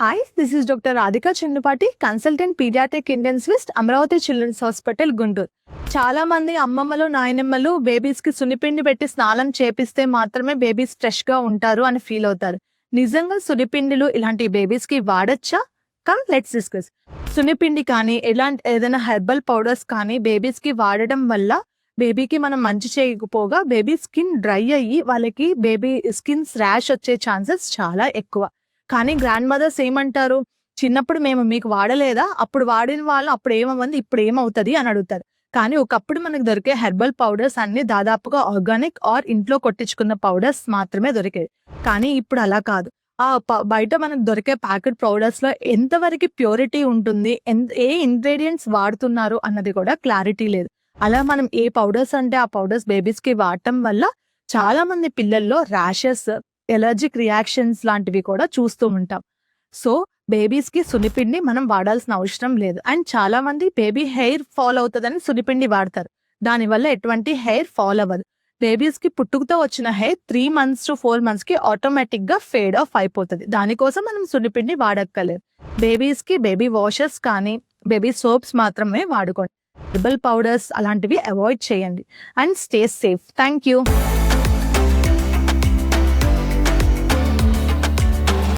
Hi, this is doctor Radhika Chinnupati, consultant paediatric intensivist, Amaravati children's hospital, Guntur. చాలా మంది అమ్మమ్మలు, నాయనమ్మలు బేబీస్ కి సున్నిపిండి పెట్టి స్నానం చేపిస్తే మాత్రమే బేబీస్ ఫ్రెష్ గా ఉంటారు అని ఫీల్ అవుతారు. నిజంగా సున్నిపిండిలు ఇలాంటి బేబీస్ కి వాడచ్చా? Come let's discuss. సున్నిపిండి కానీ ఏదైనా హెర్బల్ పౌడర్స్ కానీ బేబీస్ కి వాడడం వల్ల బేబీకి మనం మంచి చేయకపోగా బేబీ స్కిన్ డ్రై అయ్యి వాళ్ళకి బేబీ స్కిన్ ర్యాష్ వచ్చే ఛాన్సెస్ చాలా ఎక్కువ. కానీ గ్రాండ్ మదర్స్ ఏమంటారు, చిన్నప్పుడు మేము మీకు వాడలేదా, అప్పుడు వాడిన వాళ్ళు అప్పుడు ఏమవుంది, ఇప్పుడు ఏమవుతుంది అని అడుగుతారు. కానీ ఒకప్పుడు మనకు దొరికే హెర్బల్ పౌడర్స్ అన్ని దాదాపుగా ఆర్గానిక్ ఆర్ ఇంట్లో కొట్టించుకున్న పౌడర్స్ మాత్రమే దొరికాయి. కానీ ఇప్పుడు అలా కాదు. బయట మనకు దొరికే ప్యాకెట్ పౌడర్స్ లో ఎంతవరకు ప్యూరిటీ ఉంటుంది, ఏ ఇంగ్రీడియంట్స్ వాడుతున్నారు అన్నది కూడా క్లారిటీ లేదు. అలా మనం ఏ పౌడర్స్ అంటే ఆ పౌడర్స్ బేబీస్ కి వాడటం వల్ల చాలా మంది పిల్లల్లో ర్యాషెస్, ఎలర్జిక్ రియాక్షన్స్ లాంటివి కూడా చూస్తూ ఉంటాం. సో బేబీస్ కి సున్నిపిండి మనం వాడాల్సిన అవసరం లేదు. అండ్ చాలా మంది బేబీ హెయిర్ ఫాల్ అవుతుందని సున్నిపిండి వాడతారు. దానివల్ల ఎటువంటి హెయిర్ ఫాల్ అవ్వదు. బేబీస్ కి పుట్టుకతో వచ్చిన హెయిర్ 3 months to 4 months కి ఆటోమేటిక్ గా ఫేడ్ ఆఫ్ అయిపోతుంది. దానికోసం మనం సున్నిపిండి వాడక్కర్లేదు. బేబీస్ కి బేబీ వాషెస్ కానీ బేబీ సోప్స్ మాత్రమే వాడుకోండి. హెర్బల్ పౌడర్స్ అలాంటివి అవాయిడ్ చేయండి. And stay safe. Thank you.